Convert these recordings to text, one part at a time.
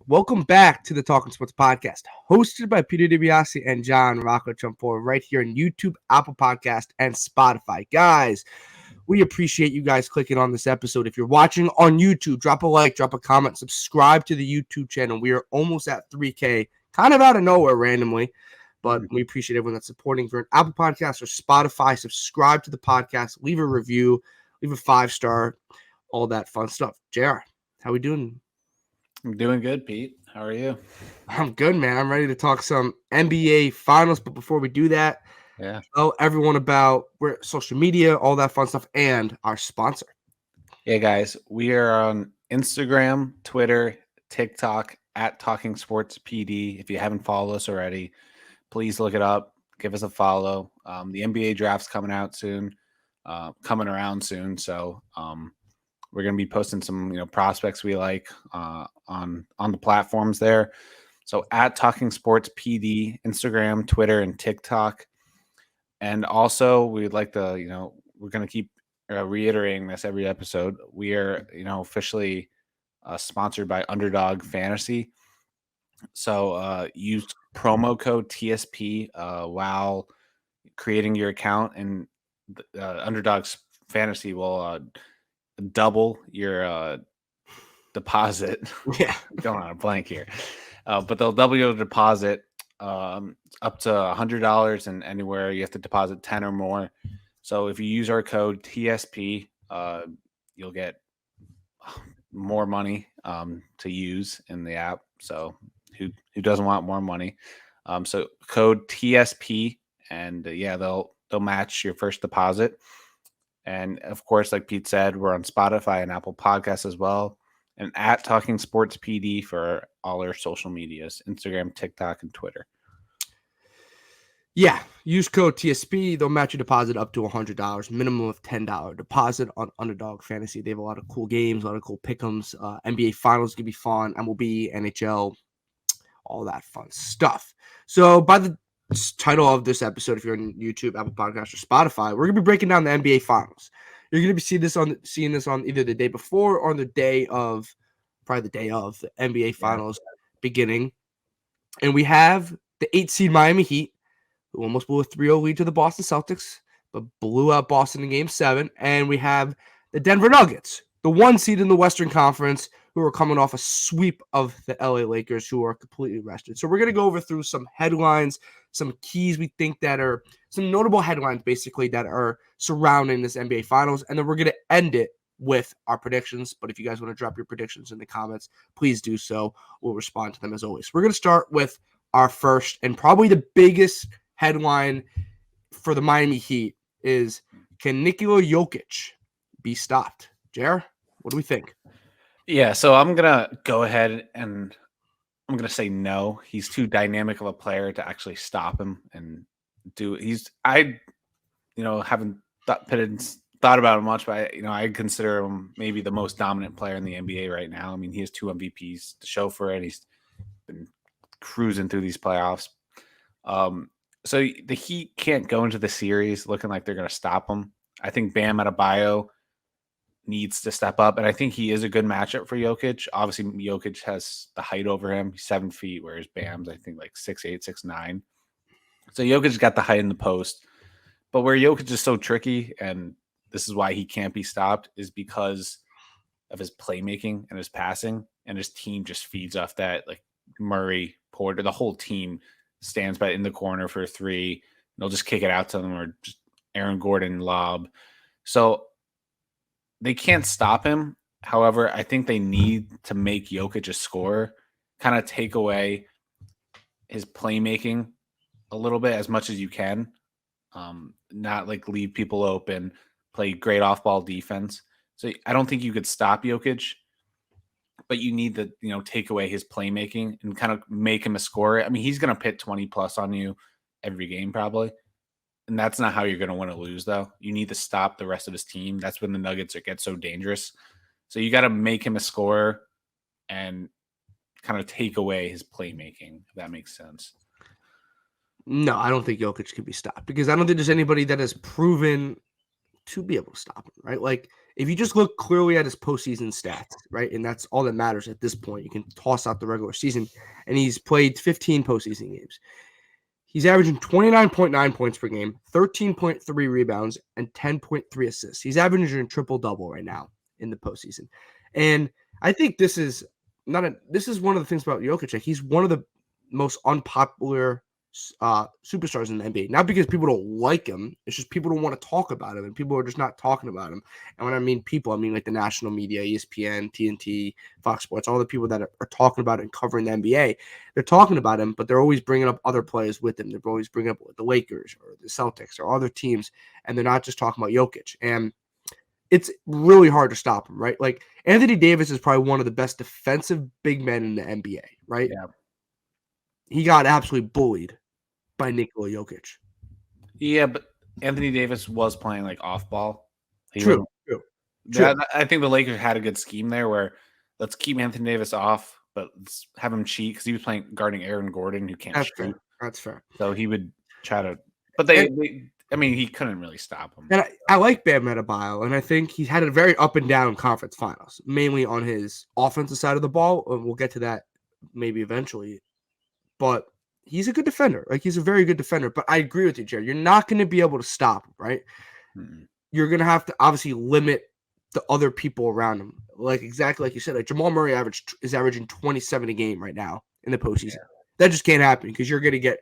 Welcome back to the Talking Sports Podcast, hosted by Peter DiBiasi and John Rocco Trumpbour, right here on YouTube, Apple Podcast, and Spotify. Guys, we appreciate you guys clicking on this episode. If you're watching on YouTube, drop a like, drop a comment, subscribe to the YouTube channel. We are almost at 3K, kind of out of nowhere randomly, but we appreciate everyone that's supporting. If you're an Apple Podcast or Spotify, subscribe to the podcast, leave a review, leave a 5-star, all that fun stuff. JR, how we doing? I'm doing good, Pete. How are you? I'm good, man. I'm ready to talk some NBA finals. But before we do that, tell everyone about social media, all that fun stuff, and our sponsor. Yeah, guys, we are on Instagram, Twitter, TikTok at Talking Sports PD. If you haven't followed us already, please look it up. Give us a follow. The NBA draft's coming around soon. So we're going to be posting some, prospects we like on the platforms there. So at Talking Sports PD, Instagram, Twitter, and TikTok. And also we'd like to, we're going to keep reiterating this every episode. We are, officially sponsored by Underdog Fantasy. So use promo code TSP while creating your account, and Underdog's Fantasy will double your deposit. Yeah, going on a blank here, but they'll double your deposit up to $100, and anywhere you have to deposit 10 or more. So if you use our code TSP, you'll get more money to use in the app. So who doesn't want more money? So code TSP, and they'll match your first deposit. And of course, like Pete said, we're on Spotify and Apple Podcasts as well. And at Talking Sports PD for all our social medias, Instagram, TikTok, and Twitter. Yeah, use code TSP. They'll match your deposit up to $100, minimum of $10 deposit on Underdog Fantasy. They have a lot of cool games, a lot of cool pick'ems. NBA Finals can be fun, MLB, NHL, all that fun stuff. So by the title of this episode, if you're on YouTube, Apple Podcasts, or Spotify, we're going to be breaking down the NBA Finals. You're going to be seeing this on either the day before or on the day of the NBA Finals beginning. And we have the 8 seed Miami Heat, who almost blew a 3-0 lead to the Boston Celtics, but blew out Boston in Game 7. And we have the Denver Nuggets, the 1 seed in the Western Conference, who are coming off a sweep of the LA Lakers, who are completely rested. So we're going to go over through some headlines, some keys we think that are some notable headlines, basically, that are surrounding this NBA Finals. And then we're going to end it with our predictions. But if you guys want to drop your predictions in the comments, please do so. We'll respond to them as always. We're going to start with our first and probably the biggest headline for the Miami Heat is, can Nikola Jokic be stopped? Jer, what do we think? Yeah, so I'm going to go ahead and I'm going to say no. He's too dynamic of a player to actually stop him and do. Haven't thought about him much, but I consider him maybe the most dominant player in the NBA right now. I mean, he has 2 MVPs to show for it. He's been cruising through these playoffs. So the Heat can't go into the series looking like they're going to stop him. I think Bam Adebayo needs to step up, and I think he is a good matchup for Jokic. Obviously, Jokic has the height over him. He's 7 feet, whereas Bam's, I think, like 6'8", 6'9". So Jokic's got the height in the post. But where Jokic is so tricky, and this is why he can't be stopped, is because of his playmaking and his passing, and his team just feeds off that. Like Murray, Porter, the whole team stands by in the corner for 3. And they'll just kick it out to them, or just Aaron Gordon lob. So they can't stop him. However, I think they need to make Jokic a scorer, kind of take away his playmaking a little bit as much as you can. Not like leave people open, play great off-ball defense. So I don't think you could stop Jokic, but you need to, take away his playmaking and kind of make him a scorer. I mean, he's going to pit 20 plus on you every game probably. And that's not how you're going to win or lose, though. You need to stop the rest of his team. That's when the Nuggets get so dangerous. So you got to make him a scorer and kind of take away his playmaking, if that makes sense. No, I don't think Jokic can be stopped because I don't think there's anybody that has proven to be able to stop him, right? Like, if you just look clearly at his postseason stats, right, and that's all that matters at this point, you can toss out the regular season, and he's played 15 postseason games. He's averaging 29.9 points per game, 13.3 rebounds, and 10.3 assists. He's averaging a triple-double right now in the postseason. And I think this is one of the things about Jokic. Like, he's one of the most unpopular superstars in the NBA. Not because people don't like him, it's just people don't want to talk about him, and people are just not talking about him. And when I mean people, I mean like the national media, ESPN, TNT, Fox Sports, all the people that are talking about it and covering the NBA. They're talking about him, but they're always bringing up other players with him. They're always bringing up the Lakers or the Celtics or other teams, and they're not just talking about Jokic. And it's really hard to stop him, right? Like, Anthony Davis is probably one of the best defensive big men in the NBA, right? Yeah. He got absolutely bullied by Nikola Jokic. Yeah, but Anthony Davis was playing like off ball. True. I think the Lakers had a good scheme there where let's keep Anthony Davis off, but let's have him cheat because he was playing guarding Aaron Gordon, who can't shoot. That's fair. So he would try to, but he couldn't really stop him. And I like Bam Adebayo, and I think he's had a very up and down conference finals, mainly on his offensive side of the ball. And we'll get to that maybe eventually. But he's a good defender. Like, he's a very good defender. But I agree with you, Jared. You're not going to be able to stop him, right? Mm-hmm. You're going to have to obviously limit the other people around him. Like, exactly like you said, like Jamal Murray is averaging 27 a game right now in the postseason. Yeah. That just can't happen because you're going to get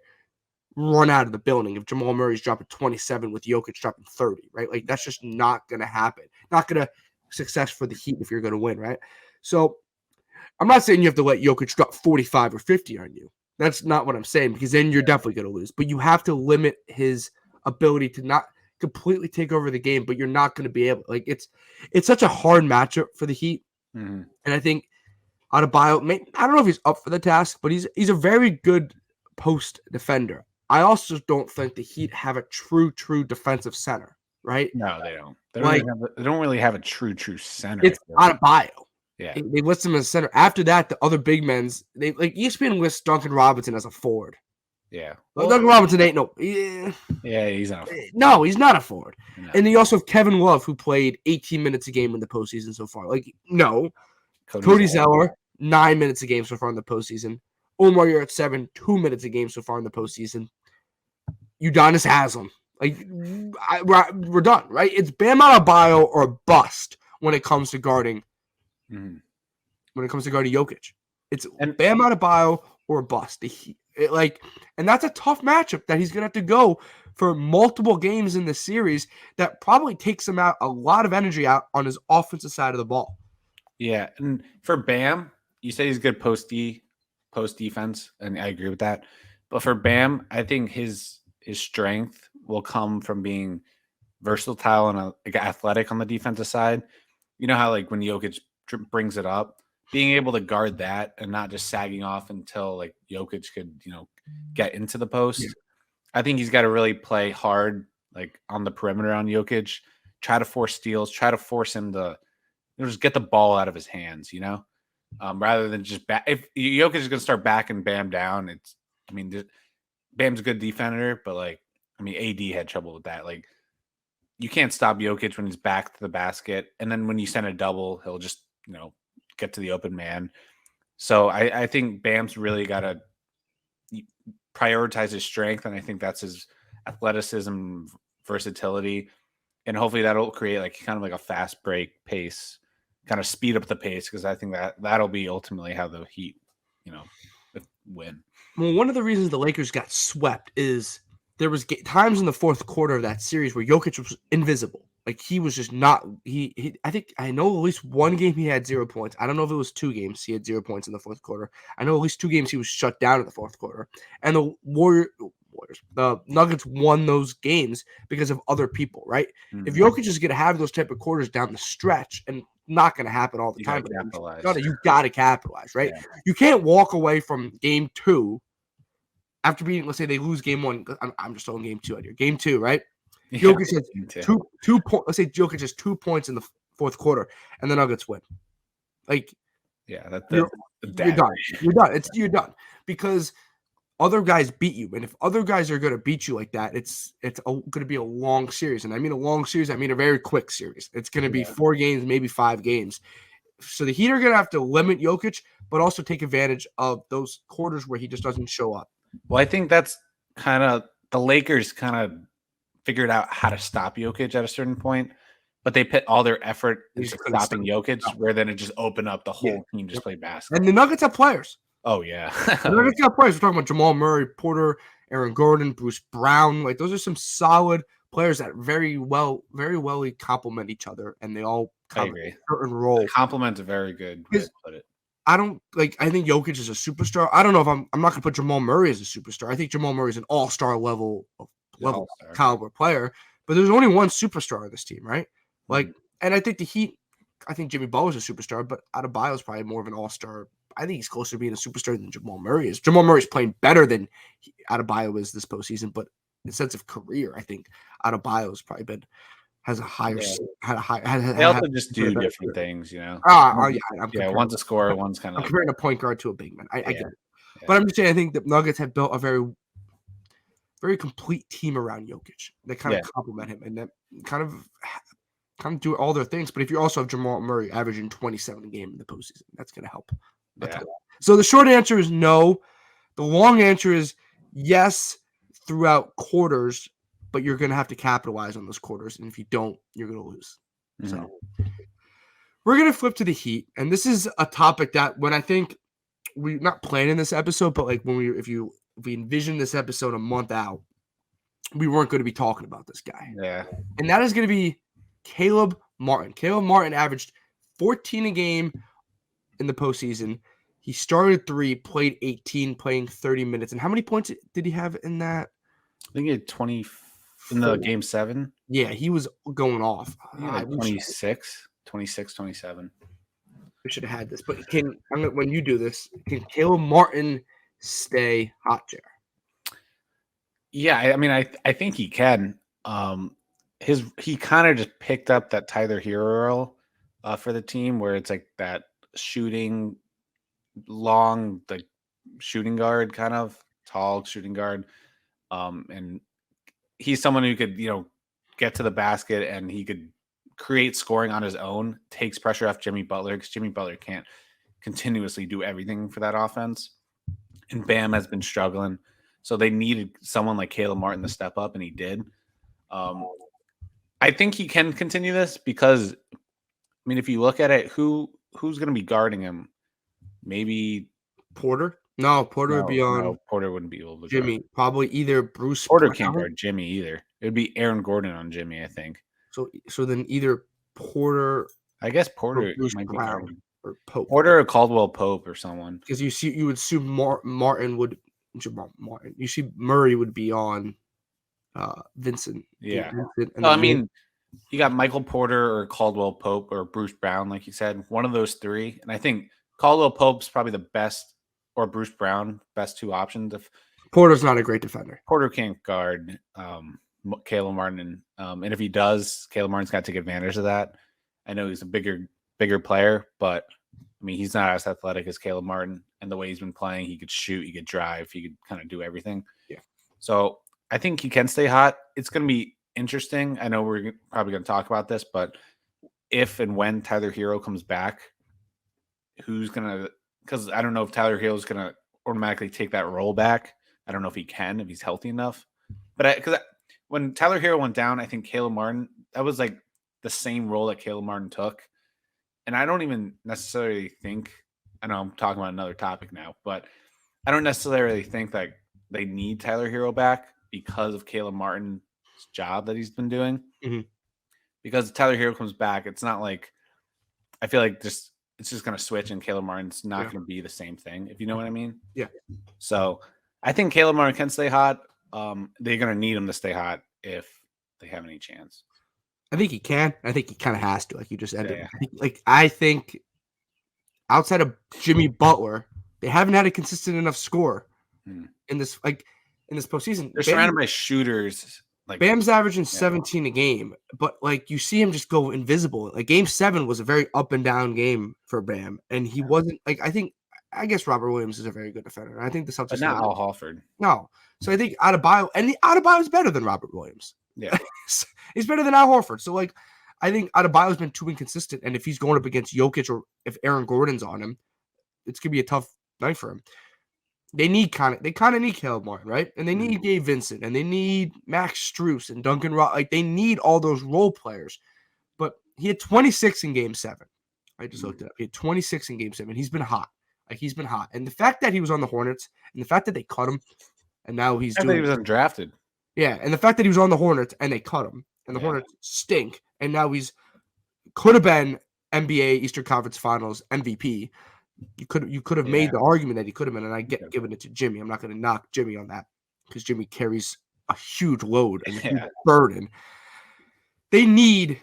run out of the building if Jamal Murray's dropping 27 with Jokic dropping 30, right? Like, that's just not going to happen. Not going to success for the Heat if you're going to win, right? So I'm not saying you have to let Jokic drop 45 or 50 on you. That's not what I'm saying, because then you're definitely going to lose. But you have to limit his ability to not completely take over the game, but you're not going to be able. Like, it's such a hard matchup for the Heat. Mm-hmm. And I think Adebayo, I don't know if he's up for the task, but he's a very good post defender. I also don't think the Heat have a true defensive center, right? No, they don't. They don't really have a true center. It's Adebayo. Yeah, they list him as a center. After that, the other big men's, they like ESPN lists Duncan Robinson as a forward. Yeah, well, Duncan Robinson ain't no. Yeah, he's not. No, he's not a forward. No. And then you also have Kevin Love, who played 18 minutes a game in the postseason so far. Like, no, Cody Zeller 9 minutes a game so far in the postseason. Omar, you're at 2 minutes a game so far in the postseason. Udonis Haslem. Like, we're done, right? It's Bam Adebayo or bust when it comes to guarding. Mm-hmm. When it comes to guarding Jokic, it's Bam Adebayo or bust. And that's a tough matchup that he's gonna have to go for multiple games in the series. That probably takes him out a lot of energy out on his offensive side of the ball. Yeah, and for Bam, you say he's good post defense, and I agree with that. But for Bam, I think his strength will come from being versatile and athletic on the defensive side. You know how, like, when Jokic brings it up, being able to guard that and not just sagging off until like Jokic could, get into the post. Yeah. I think he's got to really play hard, like on the perimeter on Jokic, try to force steals, try to force him to just get the ball out of his hands, rather than just if Jokic is going to start backing Bam down, Bam's a good defender, but AD had trouble with that. Like, you can't stop Jokic when he's back to the basket. And then when you send a double, he'll just, get to the open man. So I think Bam's really got to prioritize his strength. And I think that's his athleticism, versatility. And hopefully that'll create kind of a fast break pace, kind of speed up the pace. Because I think that'll be ultimately how the Heat, win. Well, one of the reasons the Lakers got swept is there was times in the fourth quarter of that series where Jokic was invisible. Like, he was just not. I think I know at least one game he had 0 points. I don't know if it was 2 games he had 0 points in the fourth quarter. I know at least 2 games he was shut down in the fourth quarter. And the Nuggets won those games because of other people, right? Mm-hmm. If Jokic is going to have those type of quarters down the stretch, and not going to happen all the time, you got to capitalize, right? Yeah. You can't walk away from game 2 after beating. Let's say they lose game 1. I'm just on game 2 out here. Game 2, right? Yeah, Jokic has 2 points. Let's say Jokic has 2 points in the fourth quarter, and the Nuggets win. Like, yeah, you're done. You're done. You're done because other guys beat you. And if other guys are going to beat you like that, it's going to be a long series. And I mean a long series, I mean a very quick series. It's going to be 4 games, maybe 5 games. So the Heat are going to have to limit Jokic, but also take advantage of those quarters where he just doesn't show up. Well, I think that's kind of the Lakers kind of figured out how to stop Jokic at a certain point, but they put all their effort into stopping Jokic, where then it just opened up the whole team just play basketball. And the Nuggets have players. Oh, yeah. The Nuggets got players. We're talking about Jamal Murray, Porter, Aaron Gordon, Bruce Brown. Like, those are some solid players that very well complement each other, and they all have a certain role. Complement's a very good way to put it. I think Jokic is a superstar. I don't know if I'm not going to put Jamal Murray as a superstar. I think Jamal Murray is an all-star level caliber player, but there's only one superstar on this team, right? Like, and I think the Heat, I think Jimmy Butler's a superstar, but Adebayo is probably more of an all-star. I think he's closer to being a superstar than Jamal Murray is. Jamal Murray's playing better than Adebayo is this postseason, but in the sense of career, I think Adebayo's probably has a higher. They also just do different things, you know. One's a scorer, one's kind of. I'm comparing a point guard to a big man. I get it, but I'm just saying I think the Nuggets have built a very, very complete team around Jokic. They kind of complement him and that kind of do all their things. But if you also have Jamal Murray averaging 27 a game in the postseason, that's going to help. So the short answer is no. The long answer is yes throughout quarters, but you're going to have to capitalize on those quarters. And if you don't, you're going to lose. Mm-hmm. So we're going to flip to the Heat. And this is a topic that when I think we're not planning this episode, but like when if we envision this episode a month out, we weren't going to be talking about this guy. Yeah. And that is going to be Caleb Martin. Caleb Martin averaged 14 a game in the postseason. He started 3, played 18, playing 30 minutes. And how many points did he have in that? I think he had 20 in the game 7. Yeah, he was going off. Like 26, 27. We should have had this. But when you do this, can Caleb Martin stay hot chair? Yeah, I mean, I think he can. He kind of just picked up that Tyler Hero role for the team, where it's like that shooting long, like shooting guard, kind of tall shooting guard. And he's someone who could, get to the basket and he could create scoring on his own, takes pressure off Jimmy Butler, because Jimmy Butler can't continuously do everything for that offense. And Bam has been struggling. So they needed someone like Caleb Martin to step up, and he did. I think he can continue this because, I mean, if you look at it, who's going to be guarding him? Maybe Porter? No, Porter would be on. No, Porter wouldn't be able to Jimmy. guard. Probably either Bruce. Porter can't guard Jimmy either. It would be Aaron Gordon on Jimmy, I think. So then either Porter. I guess Porter might be guarding or Pope. Porter or Caldwell Pope or someone. Because you would assume Martin would. Martin. You see Murray would be on Vincent. Yeah. Vincent, I mean, you got Michael Porter or Caldwell Pope or Bruce Brown, like you said, one of those 3. And I think Caldwell Pope's probably the best, or Bruce Brown, best 2 options. If Porter's not a great defender. Porter can't guard Caleb Martin. And if he does, Caleb Martin's got to take advantage of that. I know he's a bigger player, but I mean, he's not as athletic as Caleb Martin. And the way he's been playing, he could shoot, he could drive, he could kind of do everything. Yeah. So I think he can stay hot. It's going to be interesting. I know we're probably going to talk about this, but if and when Tyler Hero comes back, who's going to – because I don't know if Tyler Hero is going to automatically take that role back. I don't know if he can, if he's healthy enough. But because when Tyler Hero went down, I think Caleb Martin, that was like the same role that Caleb Martin took. And I don't even necessarily think – I know I'm talking about another topic now, but I don't necessarily think that they need Tyler Hero back because of Caleb Martin's job that he's been doing. Mm-hmm. Because Tyler Hero comes back, it's not like – I feel like it's just going to switch and Caleb Martin's not going to be the same thing, if you know what I mean. Yeah. So I think Caleb Martin can stay hot. They're going to need him to stay hot if they have any chance. I think he can. I think he kind of has to, like you just ended. Yeah. I think outside of Jimmy Butler, they haven't had a consistent enough score in this postseason. They're surrounded by shooters. Like Bam's averaging 17 a game, but like you see him just go invisible. Like game 7 was a very up and down game for Bam, and he wasn't like I think I guess Robert Williams is a very good defender. I think the Celtics but not Al Horford. No. So I think Adebayo is better than Robert Williams. Yeah. He's better than Al Horford. So like I think Adebayo's been too inconsistent, and if he's going up against Jokic or if Aaron Gordon's on him, it's gonna be a tough night for him. They kind of need Caleb Martin, right? And they need Gabe Vincent, and they need Max Strus and Duncan Rock. Like they need all those role players. But he had 26 in Game 7. I just looked it up. He had 26 in Game 7. He's been hot. Like he's been hot. And the fact that he was on the Hornets, and the fact that they cut him, and now he's I think he was undrafted. Yeah, and the fact that he was on the Hornets and they cut him, and the Hornets stink, and now could have been NBA Eastern Conference Finals MVP. You could have made the argument that he could have been, and I get giving it to Jimmy. I'm not going to knock Jimmy on that because Jimmy carries a huge load and a huge burden. They need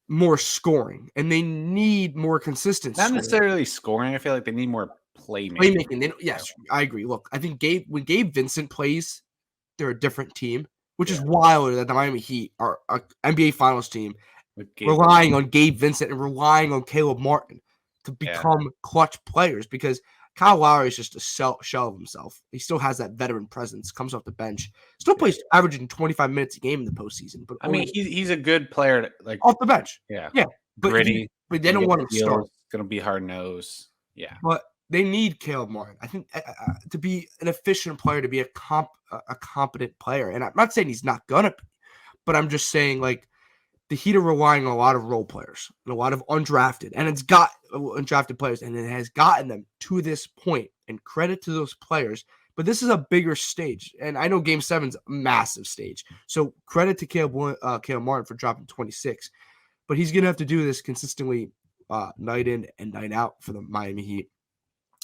more scoring, and they need more consistency. Not necessarily scoring. I feel like they need more playmaking. Yes, I agree. Look, I think when Gabe Vincent plays, they're a different team, which is wilder that the Miami Heat are an NBA Finals team relying on Gabe Vincent and relying on Caleb Martin to become clutch players, because Kyle Lowry is just a shell of himself. He still has that veteran presence, comes off the bench, still plays averaging 25 minutes a game in the postseason. But I mean, he's a good player, like off the bench. Yeah. But gritty. But they don't want him to start. Going to be hard nose. Yeah. But they need Caleb Martin, I think, to be an efficient player, to be a competent player. And I'm not saying he's not gonna be, but I'm just saying like the Heat are relying on a lot of role players and a lot of undrafted, and it's got undrafted players, and it has gotten them to this point. And credit to those players, but this is a bigger stage, and I know Game 7's a massive stage. So credit to Caleb Martin for dropping 26, but he's gonna have to do this consistently, night in and night out for the Miami Heat.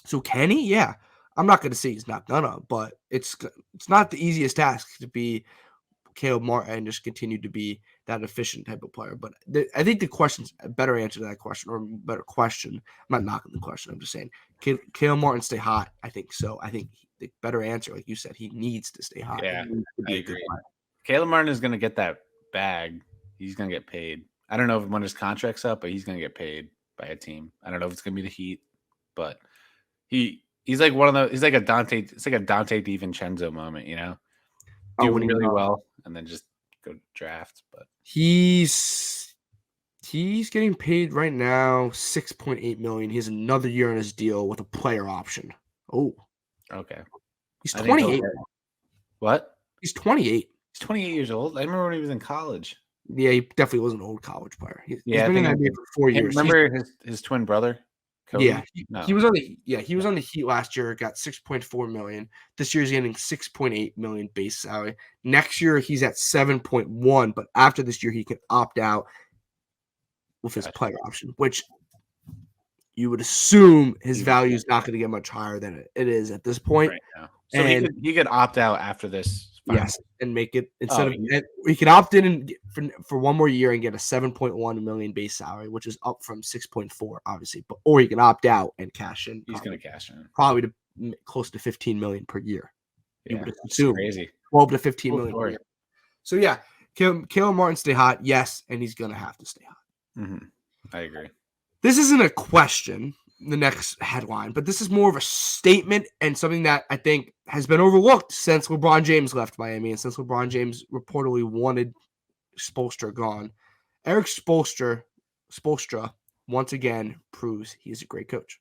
So can he? Yeah, I'm not gonna say he's not gonna, but it's not the easiest task to be Caleb Martin and just continue to be that efficient type of player. But I think the question's a better answer to that question, or a better question. I'm not knocking the question. I'm just saying, can Caleb Martin stay hot? I think so. I think the better answer, like you said, he needs to stay hot. Yeah, I agree. Caleb Martin is going to get that bag. He's going to get paid. I don't know when his contract's up, but he's going to get paid by a team. I don't know if it's going to be the Heat, but he's like one of the. He's like a Dante. It's like a Dante DiVincenzo moment, you know. Doing really well, and then just go draft. But he's getting paid right now $6.8 million. He has another year on his deal with a player option. Oh, okay. He's 28. What? He's 28. He's 28 years old. I remember when he was in college. Yeah, he definitely was an old college player. He's been in the NBA for 4 years. Remember his twin brother? Cody? Yeah, he was on the Heat last year. Got $6.4 million. This year he's getting $6.8 million base salary. Next year he's at 7.1, but after this year he can opt out with his player option, which you would assume his value is not going to get much higher than it is at this point. Right now. So he could opt out after this. Yes, and make it he could opt in and for one more year and get a 7.1 million base salary, which is up from 6.4, obviously. Or he can opt out and cash in. He's going to cash in probably to close to 15 million per year. Yeah, it's crazy. 12 to 15 million per year. So yeah, Caleb Martin stay hot, yes, and he's going to have to stay hot. Mm-hmm. I agree. This isn't a question, the next headline, but this is more of a statement and something that I think has been overlooked since LeBron James left Miami and since LeBron James reportedly wanted Spoelstra gone. Eric Spoelstra once again proves he's a great coach.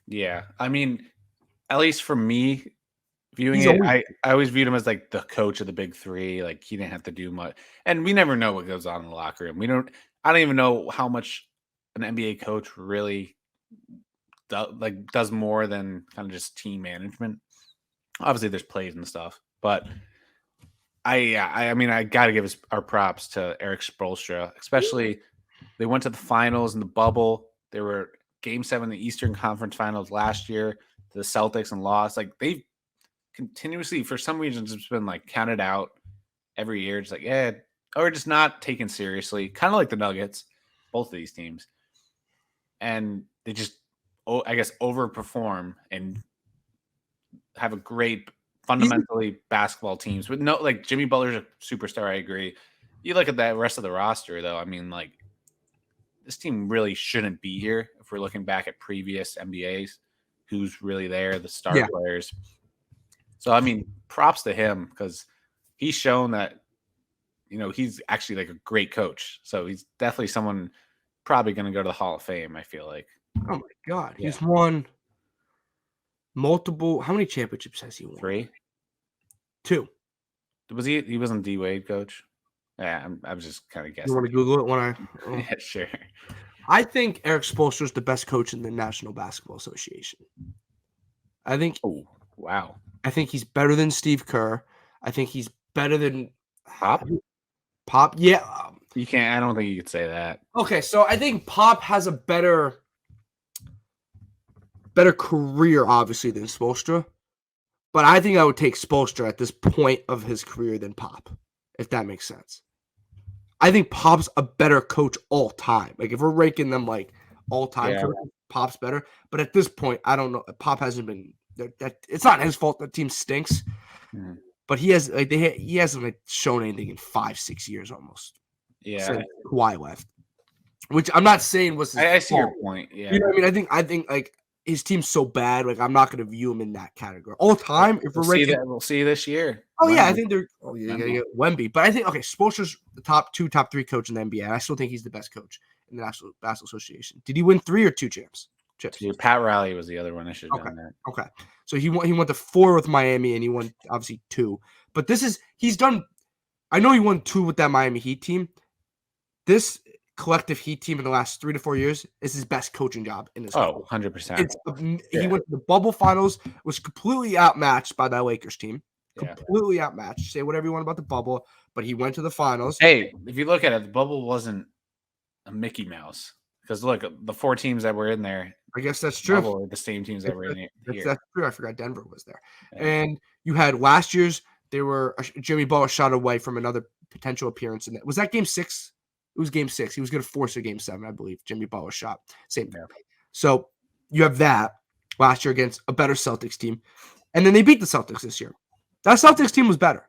Yeah, I mean, at least for me, viewing it, I always viewed him as like the coach of the big three. Like he didn't have to do much, and we never know what goes on in the locker room. I don't even know how much an NBA coach really does more than kind of just team management. Obviously there's plays and stuff, but I mean, I got to give our props to Eric Spoelstra, especially they went to the finals in the bubble. They were Game 7 in the Eastern Conference Finals last year to the Celtics and lost. Like they've continuously, for some reasons, it's been like counted out every year. It's like, or just not taken seriously, kind of like the Nuggets, both of these teams. And they just, I guess, overperform and have a great fundamentally basketball teams. But no, like Jimmy Butler's a superstar. I agree. You look at that rest of the roster, though. I mean, like this team really shouldn't be here if we're looking back at previous NBAs who's really there, the star Yeah. players. So, I mean, props to him because he's shown that, he's actually like a great coach. So he's definitely someone probably going to go to the Hall of Fame, I feel like. Oh, my God. Yeah. He's won multiple – how many championships has he won? 3? 2. Was he wasn't D-Wade coach? Yeah, I was just kind of guessing. You want to Google it when I Yeah, sure. I think Eric Spoelstra is the best coach in the National Basketball Association. Oh, wow. I think he's better than Steve Kerr. I think he's better than Pop? Pop. Yeah. You can't. I don't think you could say that. Okay, so I think Pop has a better career, obviously, than Spoelstra. But I think I would take Spoelstra at this point of his career than Pop, if that makes sense. I think Pop's a better coach all time. Like, if we're ranking them like all time, Pop's better. But at this point, I don't know. Pop hasn't been. It's not his fault. The team stinks. Mm-hmm. But he hasn't shown anything in 5-6 years almost. Yeah, since Kawhi left. Which I'm not saying was. I see your point. Yeah, you know what I mean. I think like his team's so bad. Like I'm not going to view him in that category all time. If we'll see this year. Oh yeah, I think they're. Oh, you're gonna get Wemby, but I think Spoelstra's the top 3 coach in the NBA. I still think he's the best coach in the National Basketball Association. Did he win 3 or 2 chips? Pat Riley was the other one. I should have done that. Okay, so he went to 4 with Miami, and he won obviously 2. But he's done. I know he won 2 with that Miami Heat team. This collective Heat team in the last 3 to 4 years is his best coaching job in his. 100%. He went to the bubble finals, was completely outmatched by that Lakers team. Completely outmatched. Say whatever you want about the bubble, but he went to the finals. Hey, if you look at it, the bubble wasn't a Mickey Mouse. Because look, the 4 teams that were in there. I guess that's true. Were the same teams that were in here. That's true. I forgot Denver was there. Yeah. And you had last year's. They were Jimmy Butler shot away from another potential appearance in that. Was that game 6? It was game 6. He was going to force a game 7, I believe. Jimmy Butler shot. Same thing. Yeah. So you have that last year against a better Celtics team. And then they beat the Celtics this year. That Celtics team was better.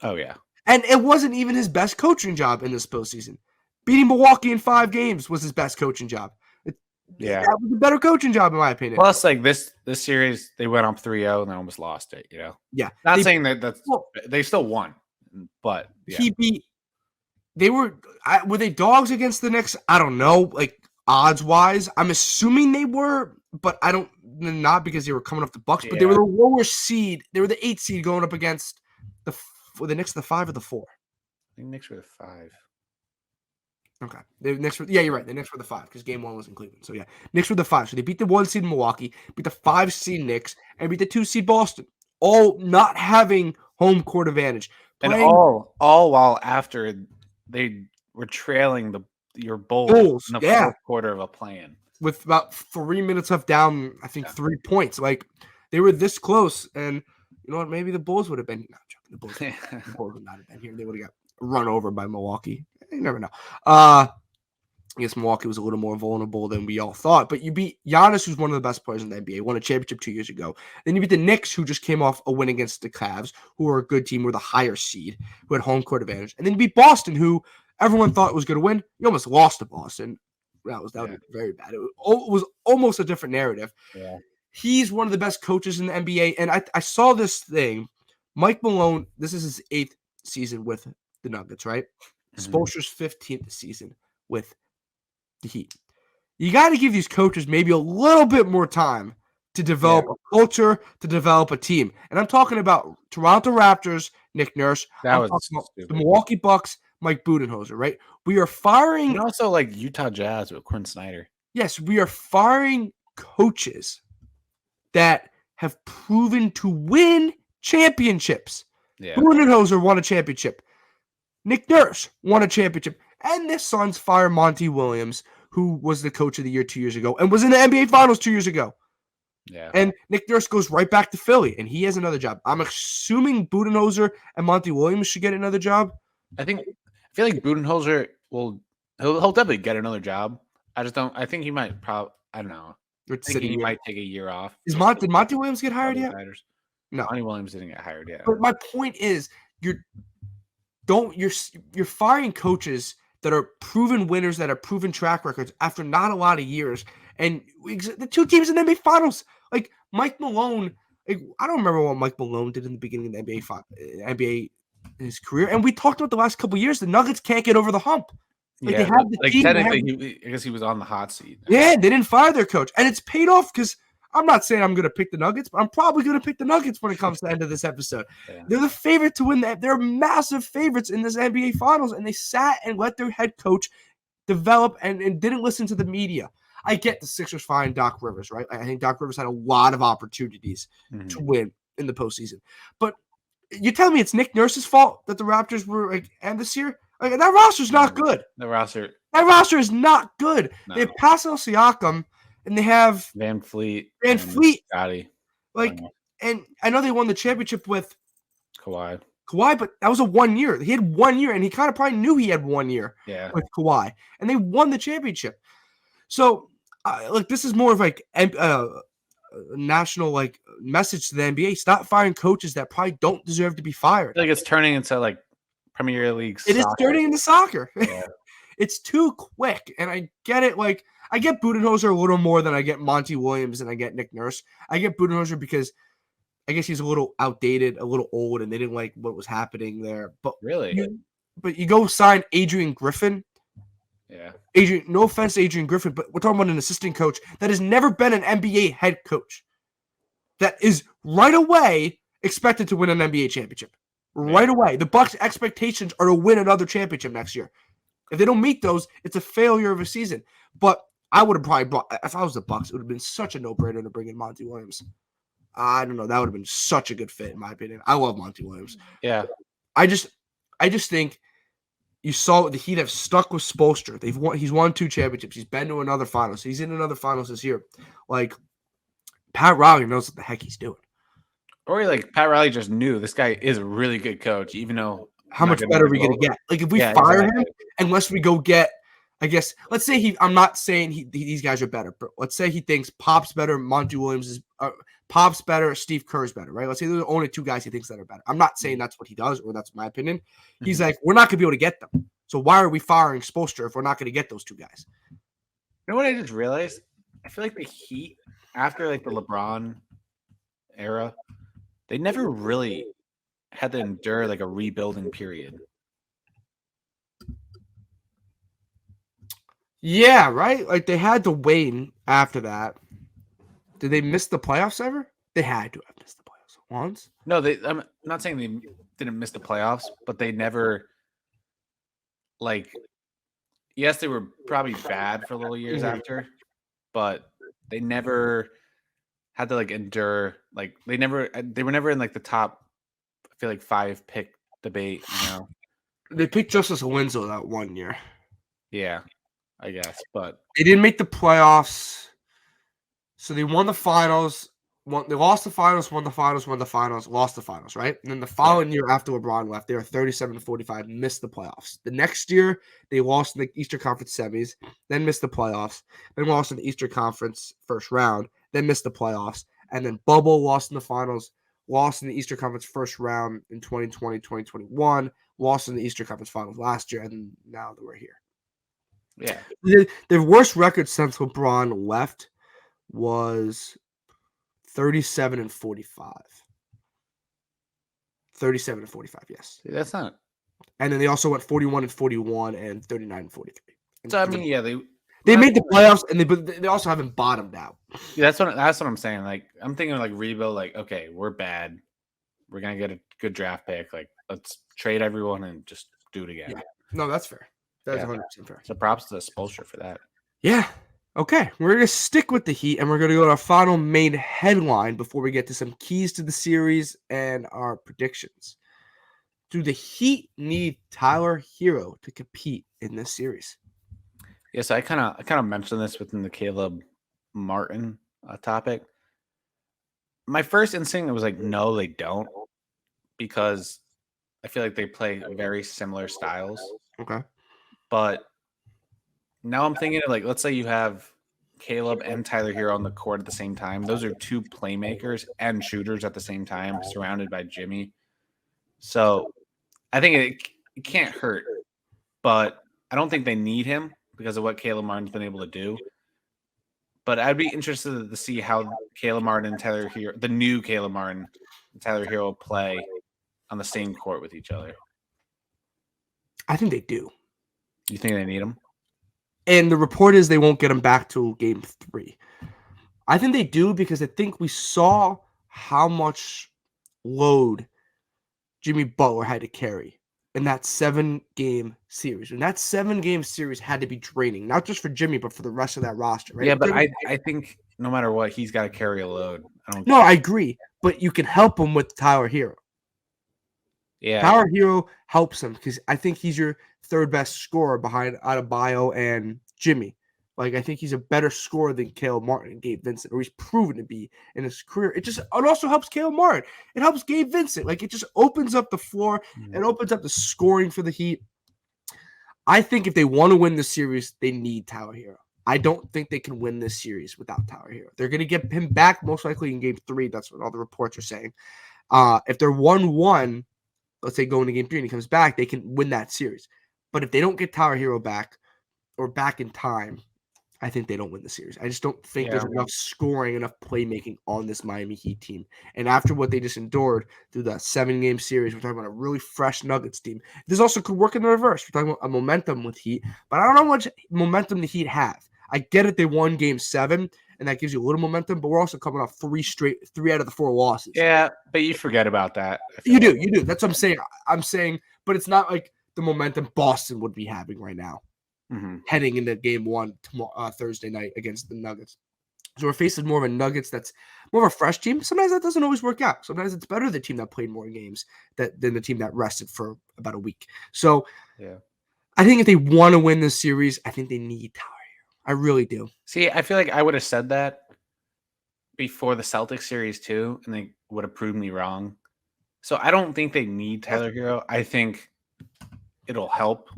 Oh, yeah. And it wasn't even his best coaching job in this postseason. Beating Milwaukee in 5 games was his best coaching job. That was a better coaching job, in my opinion. Plus, like this series, they went up 3-0 and they almost lost it, Yeah. Not saying that's they still won, but were they dogs against the Knicks? I don't know, like odds wise. I'm assuming they were, but not because they were coming off the Bucks, but they were the lower seed. They were the 8 seed going up against the Knicks, the 5 or the 4. I think Knicks were the 5. Okay. You're right. The Knicks were the 5 because game 1 was in Cleveland. So, yeah, Knicks were the 5. So, they beat the 1 seed in Milwaukee, beat the 5 seed Knicks, and beat the 2 seed Boston, all not having home court advantage. And all while after they were trailing your Bulls in the fourth quarter of a play-in. With about 3 minutes left down, I think 3 points. Like, they were this close, and you know what? Maybe the Bulls would have been – no, the Bulls would not have been here. They would have got run over by Milwaukee. You never know. I guess Milwaukee was a little more vulnerable than we all thought. But you beat Giannis, who's one of the best players in the NBA, won a championship 2 years ago. Then you beat the Knicks, who just came off a win against the Cavs, who are a good team, were the higher seed, who had home court advantage. And then you beat Boston, who everyone thought was going to win. You almost lost to Boston. That would be very bad. It was almost a different narrative. Yeah. He's one of the best coaches in the NBA. And I saw this thing. Mike Malone, this is his 8th season with the Nuggets, right? Spoelstra's 15th season with the Heat. You got to give these coaches maybe a little bit more time to develop a culture, to develop a team. And I'm talking about Toronto Raptors, Nick Nurse. The Milwaukee Bucks, Mike Budenholzer, right? We are firing. And also like Utah Jazz with Quinn Snyder. Yes, we are firing coaches that have proven to win championships. Yeah. Budenholzer won a championship. Nick Nurse won a championship. And the Suns fire Monty Williams, who was the coach of the year 2 years ago and was in the NBA Finals 2 years ago. Yeah. And Nick Nurse goes right back to Philly, and he has another job. I'm assuming Budenholzer and Monty Williams should get another job. I feel like Budenholzer he'll definitely get another job. I think he might I don't know. He might take a year off. Did Monty Williams get hired yet? No. Monty Williams didn't get hired yet. But my point is you're firing coaches that are proven winners, that are proven track records after not a lot of years. And the 2 teams in the NBA Finals, like Mike Malone. Like, I don't remember what Mike Malone did in the beginning of the NBA in his career. And we talked about the last couple of years. The Nuggets can't get over the hump. Like they Yeah, have the like team. technically, I guess he was on the hot seat. Yeah, they didn't fire their coach, and it's paid off because I'm not saying I'm going to pick the Nuggets, but I'm probably going to pick the Nuggets when it comes to the end of this episode. Yeah. They're the favorite to win that. They're massive favorites in this NBA Finals, and they sat and let their head coach develop and didn't listen to the media. I get the Sixers firing Doc Rivers, right? I think Doc Rivers had a lot of opportunities to win in the postseason. But you tell me it's Nick Nurse's fault that the Raptors were like end this year? Like, that roster's not good. The roster. That roster is not good. No. They have Pascal Siakam and they have Van Fleet. Scotty. Like, and I know they won the championship with Kawhi, but that was a 1 year. He had 1 year, and he kind of probably knew he had 1 year with Kawhi, and they won the championship. So, like, this is more of like a national like message to the NBA: stop firing coaches that probably don't deserve to be fired. I feel like it's turning into like Premier League. It is turning into soccer. Yeah. It's too quick, and I get it. Like, I get Budenholzer a little more than I get Monty Williams and I get Nick Nurse. I get Budenholzer because I guess he's a little outdated, a little old, and they didn't like what was happening there. But really, you go sign Adrian Griffin. Yeah. Adrian, no offense to Adrian Griffin, but we're talking about an assistant coach that has never been an NBA head coach. That is right away expected to win an NBA championship. Right away. The Bucks' expectations are to win another championship next year. If they don't meet those, it's a failure of a season. But I would have probably brought, if I was the Bucks, it would have been such a no-brainer to bring in Monty Williams. I don't know. That would have been such a good fit, in my opinion. I love Monty Williams. Yeah. I just think you saw the Heat have stuck with Spoelstra. He's won 2 championships. He's been to another finals. He's in another finals this year. Like, Pat Riley knows what the heck he's doing. Or like Pat Riley just knew this guy is a really good coach, even though how much better are we going to get? Like, if we fire him, unless we go get, I guess, let's say I'm not saying these guys are better, but let's say he thinks Pop's better, Monty Williams is, Pop's better, Steve Kerr's better, right? Let's say there's only 2 guys he thinks that are better. I'm not saying that's what he does, or that's my opinion. He's like, we're not going to be able to get them. So why are we firing Spoelstra if we're not going to get those 2 guys? You know what I just realized? I feel like the Heat, after like the LeBron era, they never really had to endure like a rebuilding period. Yeah, right? Like, they had to wait after that. Did they miss the playoffs ever? They had to have missed the playoffs once. No, I'm not saying they didn't miss the playoffs, but they never, like, yes, they were probably bad for a little years after, but they never had to like endure, like they were never in like the top, I feel like 5 pick debate, you know. They picked Justice Winslow that 1 year. Yeah, I guess, but they didn't make the playoffs. So they won the finals. They lost the finals, won the finals, lost the finals, right? And then the following year after LeBron left, they were 37-45, missed the playoffs. The next year, they lost in the Eastern Conference semis, then missed the playoffs, then lost in the Eastern Conference first round, then missed the playoffs, and then bubble, lost in the finals, lost in the Eastern Conference first round in 2020, 2021, lost in the Eastern Conference finals last year, and now we're here. Yeah. The worst record since LeBron left was 37-45. 37-45, yes. That's not. And then they also went 41-41 and 39-43. So I mean, yeah, they made the playoffs, and they also haven't bottomed out. Yeah, that's what I'm saying. Like, I'm thinking of like rebuild. Like, okay, we're bad. We're gonna get a good draft pick. Like, let's trade everyone and just do it again. Yeah. No, that's fair. That's 100% fair. So props to Spoelstra for that. Yeah. Okay, we're going to stick with the Heat, and we're going to go to our final main headline before we get to some keys to the series and our predictions. Do the Heat need Tyler Hero to compete in this series? Yeah, so I kind of mentioned this within the Caleb Martin topic. My first instinct was like, no, they don't, because I feel like they play very similar styles. Okay. But now I'm thinking of like, let's say you have Caleb and Tyler Hero on the court at the same time. Those are 2 playmakers and shooters at the same time, surrounded by Jimmy. So I think it can't hurt, but I don't think they need him because of what Caleb Martin's been able to do. But I'd be interested to see how Caleb Martin and Tyler Hero, the new Caleb Martin and Tyler Hero, play on the same court with each other. I think they do. You think they need him? And the report is they won't get him back till game 3. I think they do because I think we saw how much load Jimmy Butler had to carry in that 7-game series. And that 7-game series had to be draining, not just for Jimmy, but for the rest of that roster, right? Yeah, but I think no matter what, he's got to carry a load. I agree. But you can help him with Tyler Hero. Yeah. Tyler Hero helps him because I think he's your third best scorer behind Adebayo and Jimmy. Like, I think he's a better scorer than Caleb Martin and Gabe Vincent, or he's proven to be in his career. It also helps Caleb Martin. It helps Gabe Vincent. Like, it just opens up the floor. It opens up the scoring for the Heat. I think if they want to win the series, they need Tyler Hero. I don't think they can win this series without Tyler Hero. They're going to get him back most likely in game 3. That's what all the reports are saying. If they're 1-1, let's say going to game 3 and he comes back, they can win that series. But if they don't get Tyler Hero back or back in time, I think they don't win the series. I just don't think there's enough scoring, enough playmaking on this Miami Heat team. And after what they just endured through the 7-game series, we're talking about a really fresh Nuggets team. This also could work in the reverse. We're talking about a momentum with Heat, but I don't know how much momentum the Heat have. I get it. They won game 7, and that gives you a little momentum, but we're also coming off 3 out of the 4 losses. Yeah, but you forget about that. You do. That's what I'm saying. I'm saying, but it's not like the momentum Boston would be having right now. Heading into game 1 tomorrow, Thursday night against the Nuggets. So we're facing more of a Nuggets that's more of a fresh team. Sometimes that doesn't always work out. Sometimes it's better the team that played more games than the team that rested for about a week. So I think if they want to win this series, I think they need Tyler Hero. I really do. See, I feel like I would have said that before the Celtics series too, and they would have proved me wrong. So I don't think they need Tyler Hero. I think it'll help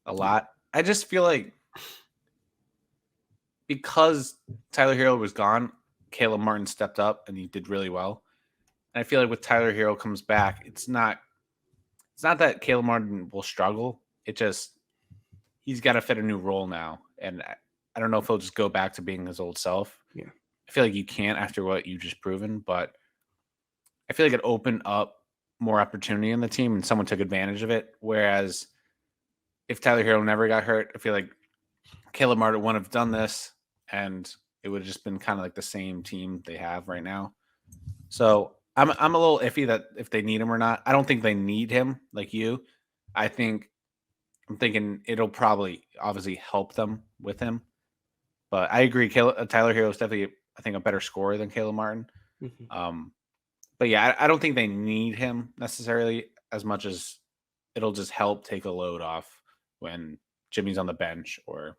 a lot. I just feel like because Tyler Hero was gone, Caleb Martin stepped up and he did really well. And I feel like with Tyler Hero comes back, it's not that Caleb Martin will struggle. It just he's got to fit a new role now. And I don't know if he'll just go back to being his old self. Yeah. I feel like you can't after what you just proven, but I feel like it opened up more opportunity in the team and someone took advantage of it. Whereas if Tyler Hero never got hurt, I feel like Caleb Martin wouldn't have done this, and it would have just been kind of like the same team they have right now. So I'm a little iffy that if they need him or not. I don't think they need him like you. I'm thinking it'll probably obviously help them with him. But I agree, Tyler Hero is definitely, I think, a better scorer than Caleb Martin. But yeah, I don't think they need him necessarily as much as it'll just help take a load off when Jimmy's on the bench or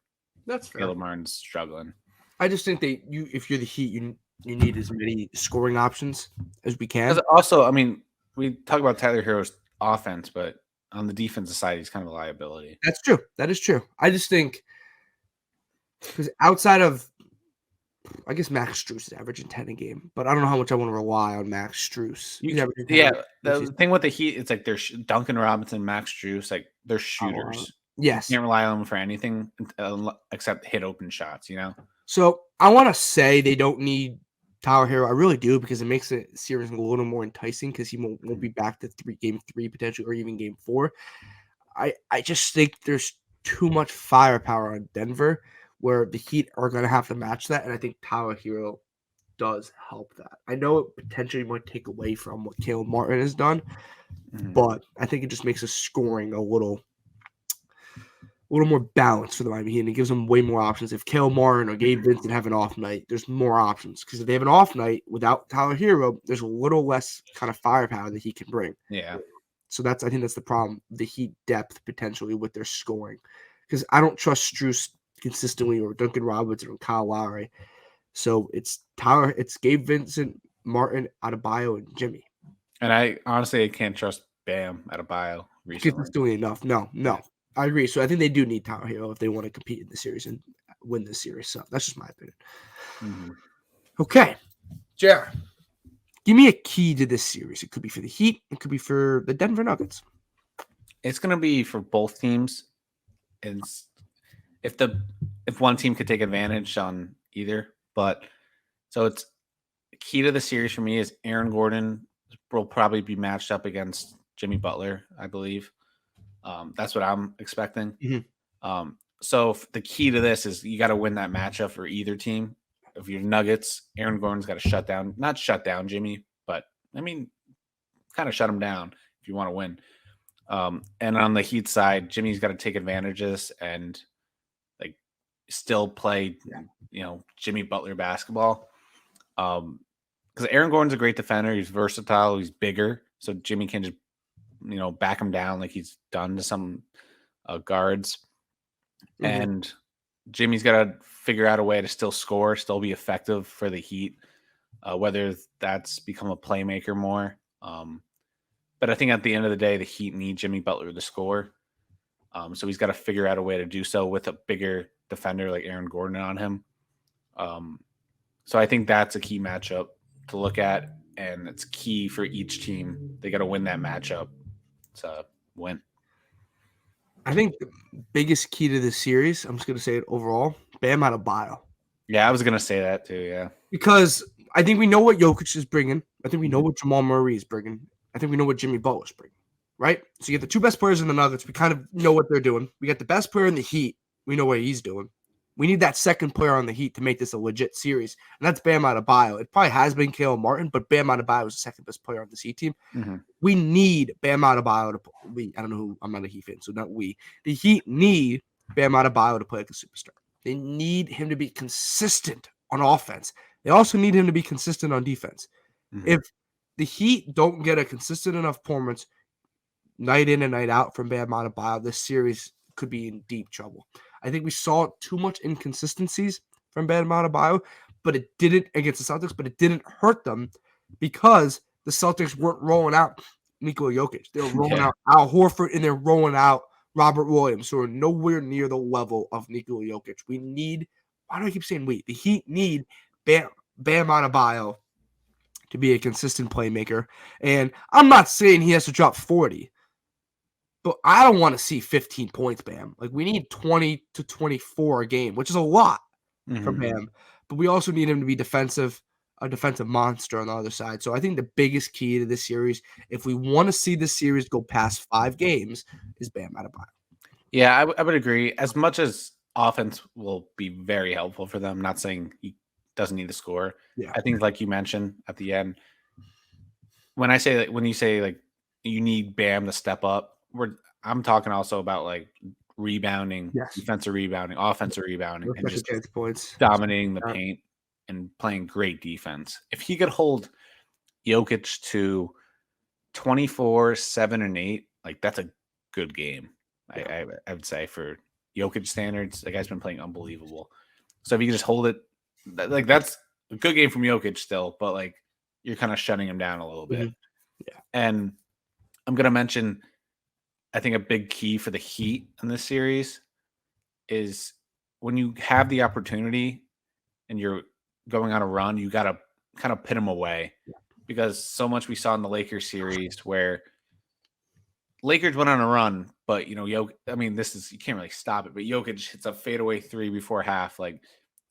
that's fair. Caleb Martin's struggling. I just think if you're the Heat, you need as many scoring options as we can. Also, I mean, we talk about Tyler Hero's offense, but on the defensive side, he's kind of a liability. That's true. That is true. I just think because outside of, I guess Max Strus is averaging 10 a game, but I don't know how much I want to rely on Max Strus. The thing with the Heat, it's like there's Duncan Robinson, Max Strus, like they're shooters. Yes. You can't rely on them for anything except hit open shots, you know? So I want to say they don't need Tyler Hero. I really do because it makes the series a little more enticing because he won't be back to game 3 potentially or even game 4. I just think there's too much firepower on Denver where the Heat are going to have to match that, and I think Tyler Hero does help that. I know it potentially might take away from what Caleb Martin has done, but I think it just makes the scoring a little more balanced for the Miami Heat, and it gives them way more options. If Caleb Martin or Gabe Vincent have an off night, there's more options because if they have an off night without Tyler Hero, there's a little less kind of firepower that he can bring. Yeah. So I think that's the problem, the Heat depth potentially with their scoring, because I don't trust Strus consistently or Duncan Robinson or Kyle Lowry. So it's Gabe Vincent, Martin, Adebayo, and Jimmy. And I honestly can't trust Bam Adebayo recently. Because it's doing enough. No. I agree. So I think they do need Tyler Hero if they want to compete in the series and win this series. So that's just my opinion. Okay. Jared, give me a key to this series. It could be for the Heat. It could be for the Denver Nuggets. It's going to be for both teams. If one team could take advantage on either, But so it's key to the series for me is Aaron Gordon will probably be matched up against Jimmy Butler, I believe. That's what I'm expecting. Mhm. So the key to this is you got to win that matchup for either team. If you're Nuggets, Aaron Gordon's got to not shut down Jimmy, but I mean, kind of shut him down if you want to win. And on the Heat side, Jimmy's got to take advantages and like still play, Jimmy Butler basketball. Because Aaron Gordon's a great defender. He's versatile. He's bigger, so Jimmy can just back him down like he's done to some guards. Mhm. And Jimmy's got to figure out a way to still score, still be effective for the Heat, whether that's become a playmaker more. But I think at the end of the day, the Heat need Jimmy Butler to score. So he's got to figure out a way to do so with a bigger defender like Aaron Gordon on him. So I think that's a key matchup to look at, and it's key for each team. They got to win that matchup to win. I think the biggest key to this series, I'm just going to say it overall, Bam Adebayo. Yeah, I was going to say that too, yeah. Because I think we know what Jokic is bringing. I think we know what Jamal Murray is bringing. I think we know what Jimmy Butler is bringing, right? So you get the two best players in the Nuggets. We kind of know what they're doing. We got the best player in the Heat. We know what he's doing. We need that second player on the Heat to make this a legit series, and that's Bam Adebayo. It probably has been Caleb Martin, but Bam Adebayo is the second best player on this Heat team. Mm-hmm. We need Bam Adebayo to I don't know who. I'm not a Heat fan, so not we. The Heat need Bam Adebayo to play like a superstar. They need him to be consistent on offense. They also need him to be consistent on defense. Mm-hmm. If the Heat don't get a consistent enough performance night in and night out from Bam Adebayo, this series could be in deep trouble. I think we saw too much inconsistencies from Bam Adebayo, but it didn't against the Celtics, but it didn't hurt them because the Celtics weren't rolling out Nikola Jokic. They were rolling out Al Horford, and they're rolling out Robert Williams, who are nowhere near the level of Nikola Jokic. We need, why do I keep saying we? The Heat need Bam Adebayo to be a consistent playmaker. And I'm not saying he has to drop 40, but I don't want to see 15 points, Bam. Like, we need 20 to 24 a game, which is a lot from Bam. But we also need him to be a defensive monster on the other side. So I think the biggest key to this series, if we want to see this series go past 5 games, is Bam Adebayo. Yeah, I would agree. As much as offense will be very helpful for them, not saying he doesn't need to score. Yeah. I think, like you mentioned at the end, when you say like you need Bam to step up, I'm talking also about like rebounding, defensive rebounding, offensive rebounding, and just points, dominating the paint and playing great defense. If he could hold Jokic to 24, 7, and 8, like that's a good game. I would say for Jokic standards, the guy's been playing unbelievable. So if you can just hold it, like that's a good game from Jokic still, but like you're kind of shutting him down a little bit. Yeah. And I'm going to mention, I think a big key for the Heat in this series is when you have the opportunity and you're going on a run, you got to kind of pin them away, because so much we saw in the Lakers series where Lakers went on a run, but you can't really stop it. But Jokic hits a fadeaway 3 before half. Like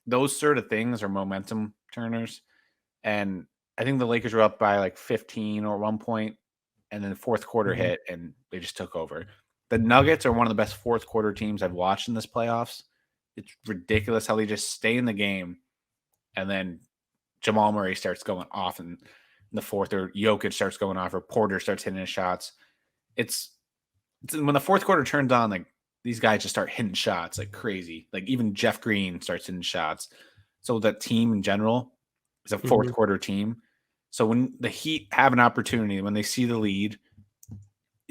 those sort of things are momentum turners. And I think the Lakers were up by like 15 or 1 point, and then the fourth quarter hit and they just took over. The Nuggets are one of the best fourth quarter teams I've watched in this playoffs. It's ridiculous how they just stay in the game, and then Jamal Murray starts going off in the fourth, or Jokic starts going off, or Porter starts hitting his shots. It's when the fourth quarter turns on, like these guys just start hitting shots like crazy. Like even Jeff Green starts hitting shots. So that team in general is a fourth quarter team. So when the Heat have an opportunity, when they see the lead,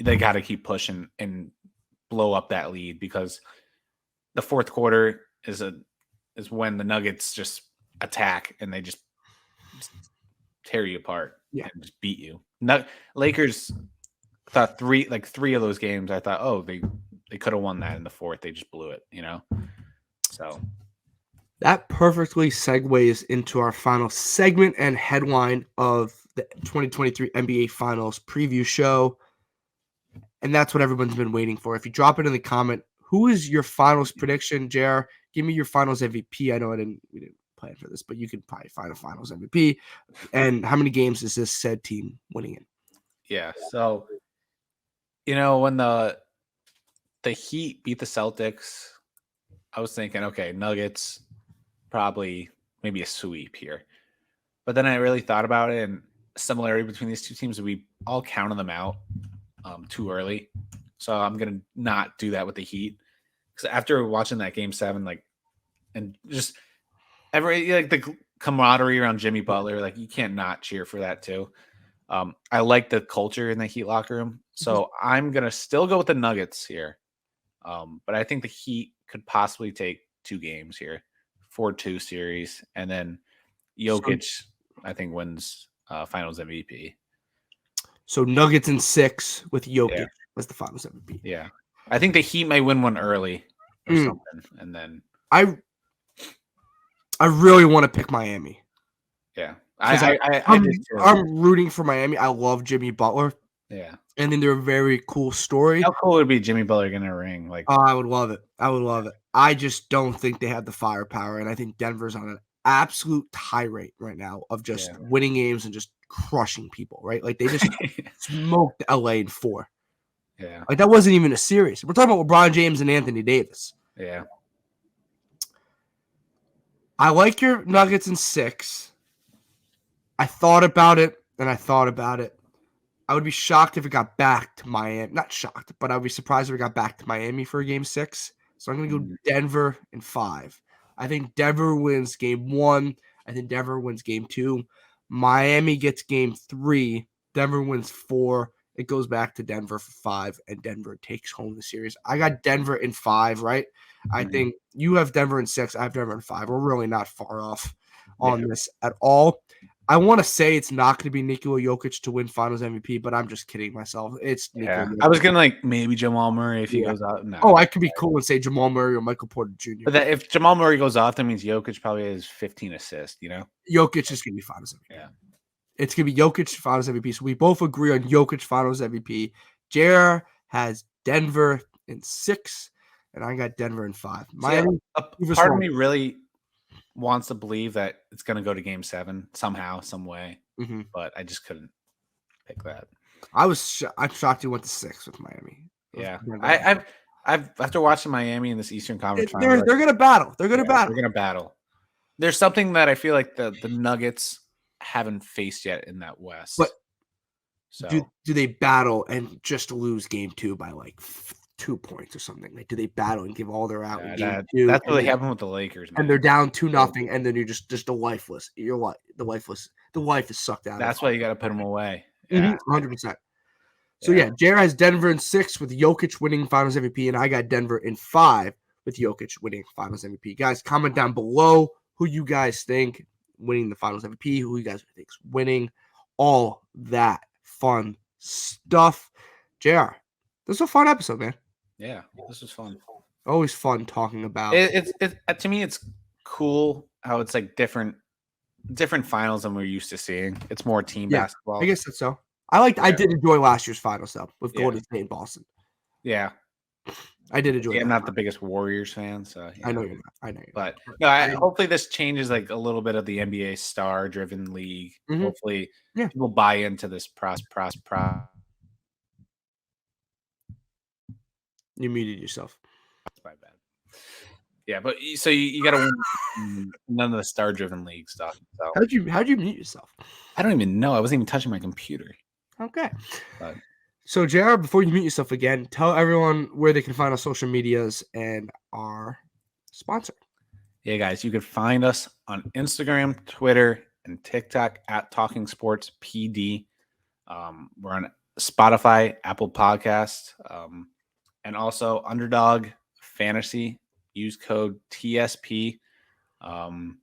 they got to keep pushing and blow up that lead, because the fourth quarter is when the Nuggets just attack and they just tear you apart and just beat you. Lakers thought three of those games, I thought, oh, they could have won that in the fourth. They just blew it, So that perfectly segues into our final segment and headline of the 2023 NBA Finals preview show. And that's what everyone's been waiting for. If you drop it in the comment, who is your finals prediction, JR? Give me your finals MVP. I know we didn't plan for this, but you could probably find a Finals MVP. And how many games is this said team winning in? Yeah. So, when the Heat beat the Celtics, I was thinking, okay, Nuggets, probably maybe a sweep here. But then I really thought about it, and similarity between these two teams, we all counted them out too early. So I'm going to not do that with the Heat. Because after watching that Game 7, and just the camaraderie around Jimmy Butler, you can't not cheer for that too. I like the culture in the Heat locker room. So I'm going to still go with the Nuggets here. But I think the Heat could possibly take 2 games here, 4-2 series. And then Jokic, I think, wins Finals MVP. So Nuggets in 6 with Jokic as the Finals MVP. Yeah. I think the Heat may win one early or something. And then I really want to pick Miami. Yeah. I'm rooting for Miami. I love Jimmy Butler. Yeah. And then they're a very cool story. How cool would it be Jimmy Butler getting a ring? I would love it. I just don't think they have the firepower. And I think Denver's on an absolute tirade right now of just winning games and just crushing people, right? They just smoked LA in 4. Yeah. That wasn't even a series. We're talking about LeBron James and Anthony Davis. Yeah. I like your Nuggets in 6. I thought about it, and I thought about it. I would be shocked if it got back to Miami. Not shocked, but I would be surprised if it got back to Miami for a Game 6. So I'm going to go Denver in 5. I think Denver wins Game 1. I think Denver wins Game 2. Miami gets Game 3. Denver wins 4. It goes back to Denver for 5, and Denver takes home the series. I got Denver in 5, right? I think you have Denver in 6. I have Denver in 5. We're really not far off on this at all. I want to say it's not going to be Nikola Jokic to win Finals MVP, but I'm just kidding myself. It's Nikola Jokic. I was going to maybe Jamal Murray if he goes out. No. Oh, I could be cool and say Jamal Murray or Michael Porter Jr. But if Jamal Murray goes off, that means Jokic probably has 15 assists, Jokic is going to be Finals MVP. Yeah. It's going to be Jokic Finals MVP. So we both agree on Jokic Finals MVP. JR has Denver in 6, and I got Denver in 5. Miami, part of me really wants to believe that it's going to go to Game 7 somehow, some way, but I just couldn't pick that. I'm shocked you went to 6 with Miami. Yeah, I've after watching Miami in this Eastern Conference, they're going to battle. They're going to battle. They're going to battle. There's something that I feel like the Nuggets haven't faced yet in that West. But do they battle and just lose Game 2 by 2 points or something? Do they battle and give all their out in Game 2? That's what happened with the Lakers, man. And they're down 2-0, and then you're just a lifeless. You're the life is sucked out. That's why you got to put them away. 100%. So Jared has Denver in 6 with Jokic winning Finals MVP, and I got Denver in 5 with Jokic winning Finals MVP. Guys, comment down below who you guys think winning the Finals MVP, who you guys think is winning, all that fun stuff. JR, this was a fun episode, man. Yeah, this was fun. Always fun talking about it's to me, it's cool how it's different finals than we're used to seeing. It's more team basketball. I guess that's so. I did enjoy last year's finals though with Golden State and Boston. Yeah. I did enjoy. I'm not the biggest Warriors fan, so I know you're not. I know you're but no, hopefully this changes a little bit of the NBA star-driven league. Hopefully, people buy into this process. You muted yourself. That's my bad. Yeah, but so you got to win none of the star-driven league stuff. So. How'd you mute yourself? I don't even know. I wasn't even touching my computer. Okay. But. So, JR, before you mute yourself again, tell everyone where they can find our social medias and our sponsor. Yeah, guys, you can find us on Instagram, Twitter, and TikTok at Talking Sports PD. We're on Spotify, Apple Podcasts, and also Underdog Fantasy. Use code TSP, and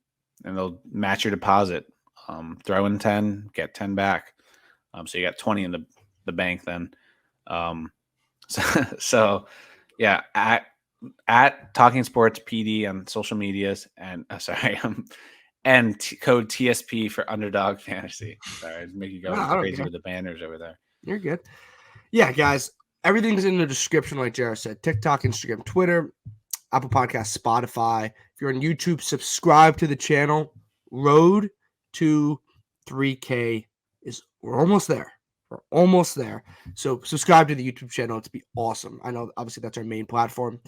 they'll match your deposit. Throw in 10, get 10 back. So you got 20 in the bank then. So yeah, at Talking Sports PD on social medias and and code TSP for Underdog Fantasy. Sorry, make you go crazy with the banners over there. You're good. Yeah, guys, everything's in the description, like Jared said. TikTok, Instagram, Twitter, Apple Podcasts, Spotify. If If you're on YouTube, subscribe to the channel. Road to 3K we're almost there. We're almost there. So subscribe to the YouTube channel. It's be awesome. I know obviously that's our main platform.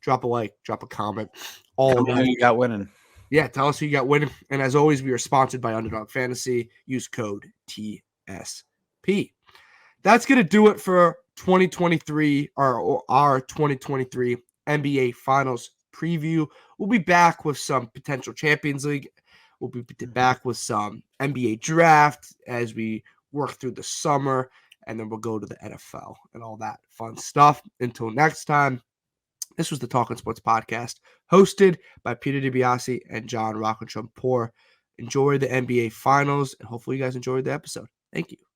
Drop a like, drop a comment. All of that. You got winning. Yeah, tell us who you got winning. And as always, we are sponsored by Underdog Fantasy. Use code TSP. That's going to do it for 2023, or our 2023 NBA Finals preview. We'll be back with some potential Champions League. We'll be back with some NBA draft as we work through the summer, and then we'll go to the NFL and all that fun stuff. Until next time, this was the Talking Sports Podcast, hosted by Peter DiBiasi and John Rocco Trumpbour. Enjoy the NBA Finals, and hopefully you guys enjoyed the episode. Thank you.